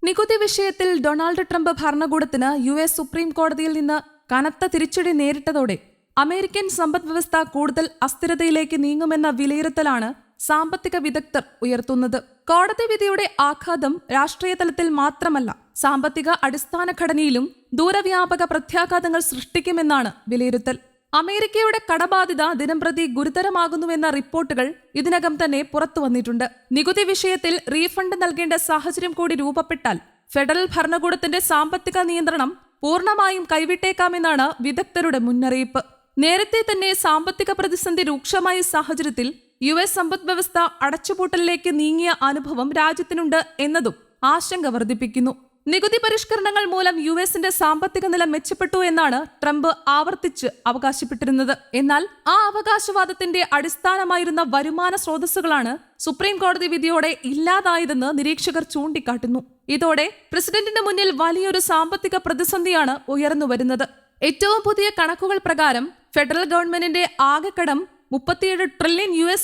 നികുതി വിഷയത്തിൽ Donald Trump ഭരണകൂടത്തിന് യുഎസ് സുപ്രീം കോടതിയിൽ നിന്ന് കനത്ത തിരിച്ചടി നേരിട്ടതോടെ അമേരിക്കൻ സമ്പദ്വ്യവസ്ഥ കൂടുതൽ അസ്ഥിരതയിലേക്ക് നീങ്ങുമെന്ന വിലയിരുത്തലാണ് സാമ്പത്തിക വിദഗ്ധർ ഉയർത്തുന്നത്. കോടതി വിധിയുടെ ആഘാതം രാഷ്ട്രീയ തലത്തിൽ മാത്രമല്ല, സാമ്പത്തിക അടിസ്ഥാന ഘടനയിലും ദൂരവ്യാപക പ്രത്യാഘാതങ്ങൾ സൃഷ്ടിക്കുമെന്നാണ് വിലയിരുത്തൽ. അമേരിക്കയുടെ കടബാധ്യത ദിനംപ്രതി ഗുരുതരമാകുന്നുവെന്ന റിപ്പോർട്ടുകൾ ഇതിനകം തന്നെ പുറത്തു വന്നിട്ടുണ്ട്. നികുതി വിഷയത്തിൽ റീഫണ്ട് നൽകേണ്ട സാഹചര്യം കൂടി രൂപപ്പെട്ടാൽ ഫെഡറൽ ഭരണകൂടത്തിന്റെ സാമ്പത്തിക നിയന്ത്രണം പൂർണ്ണമായും കൈവിട്ടേക്കാമെന്നാണ് വിദഗ്ധരുടെ മുന്നറിയിപ്പ്. നേരത്തെ തന്നെ സാമ്പത്തിക പ്രതിസന്ധി രൂക്ഷമായ സാഹചര്യത്തിൽ യുഎസ് സമ്പദ് വ്യവസ്ഥ അടച്ചുപൂട്ടലിലേക്ക് നീങ്ങിയ അനുഭവം രാജ്യത്തിനുണ്ട് എന്നതും ആശങ്ക വർദ്ധിപ്പിക്കുന്നു. നികുതി പരിഷ്കരണങ്ങൾ മൂലം യുഎസിന്റെ സാമ്പത്തിക നില മെച്ചപ്പെട്ടു എന്നാണ് ട്രംപ് ആവർത്തിച്ച് അവകാശപ്പെട്ടിരുന്നത്. എന്നാൽ ആ അവകാശവാദത്തിന്റെ അടിസ്ഥാനമായിരുന്ന വരുമാന സ്രോതസ്സുകളാണ് സുപ്രീം കോടതി വിധിയോടെ ഇല്ലാതായതെന്ന് നിരീക്ഷകർ ചൂണ്ടിക്കാട്ടുന്നു. ഇതോടെ പ്രസിഡന്റിന് മുന്നിൽ വലിയൊരു സാമ്പത്തിക പ്രതിസന്ധിയാണ് ഉയർന്നുവരുന്നത്. ഏറ്റവും പുതിയ കണക്കുകൾ പ്രകാരം ഫെഡറൽ ഗവൺമെന്റിന്റെ ആകെ കടം 37 ട്രില്യൺ US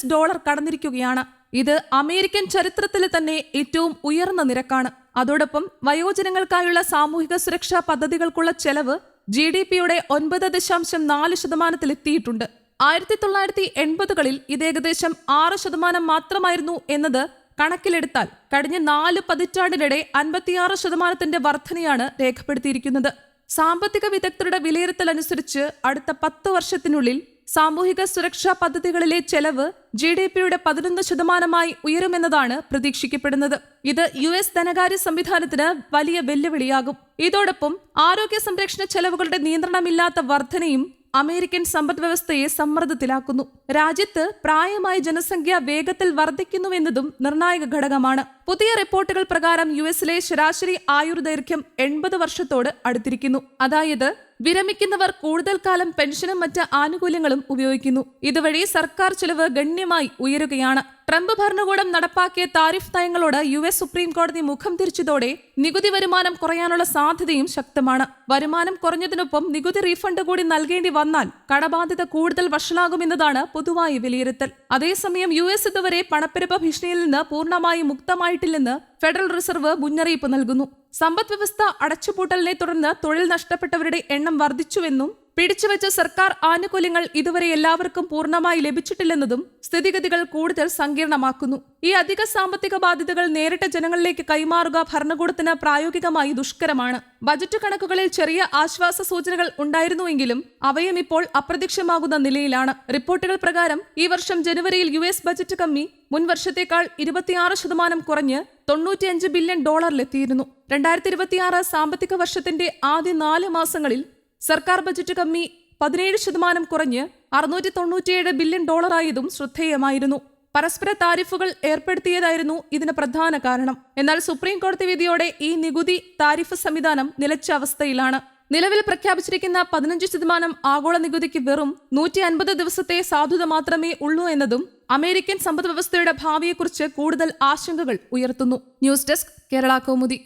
കടന്നിരിക്കുകയാണ്. ഇത് അമേരിക്കൻ ചരിത്രത്തിലെ തന്നെ ഏറ്റവും ഉയർന്ന നിരക്കാണ്. അതോടൊപ്പം വയോജനങ്ങൾക്കായുള്ള സാമൂഹിക സുരക്ഷാ പദ്ധതികൾക്കുള്ള ചെലവ് GDPയുടെ 9.4%-ലെത്തിയിട്ടുണ്ട്. 1980-കളിൽ ഇത് ഏകദേശം 6% മാത്രമായിരുന്നു എന്നത് കണക്കിലെടുത്താൽ കഴിഞ്ഞ 4 പതിറ്റാണ്ടിനിടെ 56% വർധനയാണ് രേഖപ്പെടുത്തിയിരിക്കുന്നത്. സാമ്പത്തിക വിദഗ്ധരുടെ വിലയിരുത്തൽ അനുസരിച്ച് അടുത്ത 10 വർഷത്തിനുള്ളിൽ സാമൂഹിക സുരക്ഷാ പദ്ധതികളിലെ ചെലവ് GDPയുടെ 11% ഉയരുമെന്നതാണ് പ്രതീക്ഷിക്കപ്പെടുന്നത്. ഇത് US ധനകാര്യ സംവിധാനത്തിന് വലിയ വെല്ലുവിളിയാകും. ഇതോടൊപ്പം ആരോഗ്യ സംരക്ഷണ ചെലവുകളുടെ നിയന്ത്രണമില്ലാത്ത വർധനയും അമേരിക്കൻ സമ്പദ് വ്യവസ്ഥയെ സമ്മർദ്ദത്തിലാക്കുന്നു. രാജ്യത്ത് പ്രായമായ ജനസംഖ്യ വേഗത്തിൽ വർദ്ധിക്കുന്നുവെന്നതും നിർണായക ഘടകമാണ്. പുതിയ റിപ്പോർട്ടുകൾ പ്രകാരം യുഎസിലെ ശരാശരി ആയുർദൈർഘ്യം 80 വർഷത്തോട് അടുത്തിരിക്കുന്നു. അതായത് വിരമിക്കുന്നവർ കൂടുതൽ കാലം പെൻഷനും മറ്റ് ആനുകൂല്യങ്ങളും ഉപയോഗിക്കുന്നു. ഇതുവഴി സർക്കാർ ചെലവ് ഗണ്യമായി ഉയരുകയാണ്. ട്രംപ് ഭരണകൂടം നടപ്പാക്കിയ താരിഫ് നയങ്ങളോട് US സുപ്രീം കോടതി മുഖം തിരിച്ചതോടെ നികുതി വരുമാനം കുറയാനുള്ള സാധ്യതയും ശക്തമാണ്. വരുമാനം കുറഞ്ഞതിനൊപ്പം നികുതി റീഫണ്ട് കൂടി നൽകേണ്ടി വന്നാൽ കടബാധ്യത കൂടുതൽ വഷളാകുമെന്നതാണ് പൊതുവായ വിലയിരുത്തൽ. അതേസമയം US ഇതുവരെ പണപ്പെരുപ്പ ഭീഷണിയിൽ നിന്ന് പൂർണ്ണമായും മുക്തമായിട്ടില്ലെന്ന് ഫെഡറൽ റിസർവ് മുന്നറിയിപ്പ് നൽകുന്നു. സമ്പദ് വ്യവസ്ഥ അടച്ചുപൂട്ടലിനെ തുടർന്ന് തൊഴിൽ നഷ്ടപ്പെട്ടവരുടെ എണ്ണം വർദ്ധിച്ചുവെന്നും പിടിച്ചുവെച്ച സർക്കാർ ആനുകൂല്യങ്ങൾ ഇതുവരെ എല്ലാവർക്കും പൂർണ്ണമായി ലഭിച്ചിട്ടില്ലെന്നതും സ്ഥിതിഗതികൾ കൂടുതൽ സങ്കീർണമാക്കുന്നു. ഈ അധിക സാമ്പത്തിക ബാധ്യതകൾ നേരിട്ട് ജനങ്ങളിലേക്ക് കൈമാറുക ഭരണകൂടത്തിന് പ്രായോഗികമായി ദുഷ്കരമാണ്. ബജറ്റ് കണക്കുകളിൽ ചെറിയ ആശ്വാസ സൂചനകൾ ഉണ്ടായിരുന്നുവെങ്കിലും അവയും ഇപ്പോൾ അപ്രത്യക്ഷമാകുന്ന നിലയിലാണ്. റിപ്പോർട്ടുകൾ പ്രകാരം ഈ വർഷം ജനുവരിയിൽ US ബജറ്റ് കമ്മി മുൻ വർഷത്തേക്കാൾ 26% കുറഞ്ഞ് $95 ബില്യൺ എത്തിയിരുന്നു. 2026 സാമ്പത്തിക വർഷത്തിന്റെ ആദ്യ 4 മാസങ്ങളിൽ സർക്കാർ ബജറ്റ് കമ്മി 17% കുറഞ്ഞ് $697 ബില്യൺ ആയതും ശ്രദ്ധേയമായിരുന്നു. പരസ്പര താരിഫുകൾ ഏർപ്പെടുത്തിയതായിരുന്നു ഇതിന് പ്രധാന കാരണം. എന്നാൽ സുപ്രീം കോടതി വിധിയോടെ ഈ നികുതി താരിഫ് സംവിധാനം നിലച്ച അവസ്ഥയിലാണ്. നിലവിൽ പ്രഖ്യാപിച്ചിരിക്കുന്ന 15% ആഗോള നികുതിക്ക് വെറും 150 ദിവസത്തെ സാധുത മാത്രമേ ഉള്ളൂ എന്നതും അമേരിക്കൻ സമ്പദ് വ്യവസ്ഥയുടെ ഭാവിയെക്കുറിച്ച് കൂടുതൽ ആശങ്കകൾ ഉയർത്തുന്നു. News desk, Kerala Kaumudi.